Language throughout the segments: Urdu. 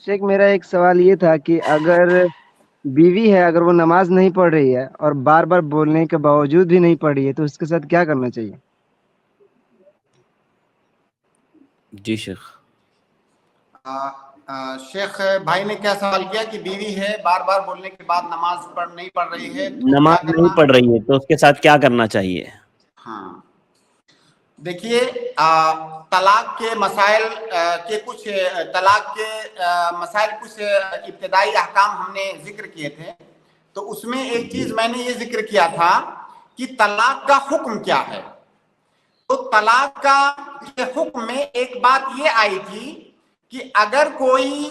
شیخ میرا ایک سوال یہ تھا کہ اگر بیوی ہے، اگر وہ نماز نہیں پڑھ رہی ہے اور بار بار بولنے کے باوجود بھی نہیں پڑھ رہی ہے تو اس کے ساتھ کیا کرنا چاہیے؟ جی شیخ. شیخ بھائی نے کیا سوال کیا کہ بیوی ہے بار بار بولنے کے بعد نماز نہیں پڑھ رہی ہے تو کیا نماز کرنا؟ نہیں پڑھ رہی ہے تو اس کے ساتھ کیا کرنا چاہیے؟ ہاں دیکھیے، طلاق کے مسائل کے کچھ طلاق کے مسائل کچھ ابتدائی احکام ہم نے ذکر کیے تھے، تو اس میں ایک چیز میں نے یہ ذکر کیا تھا کہ طلاق کا حکم کیا ہے. تو طلاق کا حکم میں ایک بات یہ آئی تھی کہ اگر کوئی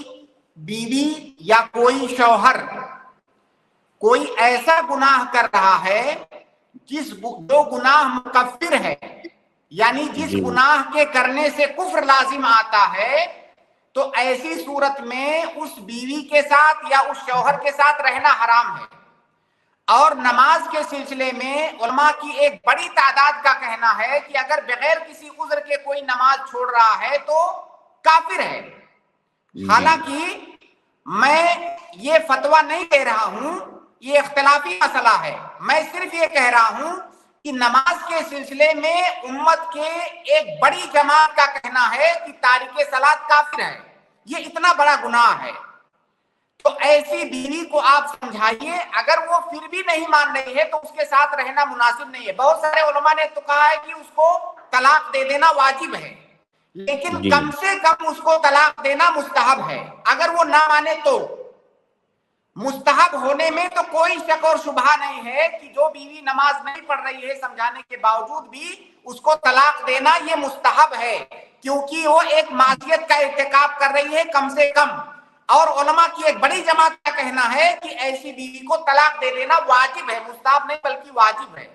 بیوی یا کوئی شوہر کوئی ایسا گناہ کر رہا ہے جو گناہ مکفر ہے، یعنی جس گناہ کے کرنے سے کفر لازم آتا ہے، تو ایسی صورت میں اس بیوی کے ساتھ یا اس شوہر کے ساتھ رہنا حرام ہے. اور نماز کے سلسلے میں علماء کی ایک بڑی تعداد کا کہنا ہے کہ اگر بغیر کسی عذر کے کوئی نماز چھوڑ رہا ہے تو کافر ہے. حالانکہ میں یہ فتویٰ نہیں دے رہا ہوں، یہ اختلافی مسئلہ ہے. میں صرف یہ کہہ رہا ہوں کہ نماز کے سلسلے میں امت کے ایک بڑی جماعت کا کہنا ہے کہ تارک صلاۃ کافر ہے، یہ اتنا بڑا گناہ ہے. تو ایسی بیوی کو آپ سمجھائیے، اگر وہ پھر بھی نہیں مان رہی ہے تو اس کے ساتھ رہنا مناسب نہیں ہے. بہت سارے علماء نے تو کہا ہے کہ اس کو طلاق دے دینا واجب ہے، لیکن کم سے کم اس کو طلاق دینا مستحب ہے. اگر وہ نہ مانے تو مستحب ہونے میں تو کوئی شک اور شبہ نہیں ہے کہ جو بیوی نماز نہیں پڑھ رہی ہے سمجھانے کے باوجود بھی اس کو طلاق دینا یہ مستحب ہے، کیونکہ وہ ایک معصیت کا ارتکاب کر رہی ہے کم سے کم. اور علماء کی ایک بڑی جماعت کا کہنا ہے کہ ایسی بیوی کو طلاق دے دینا واجب ہے، مستحب نہیں بلکہ واجب ہے.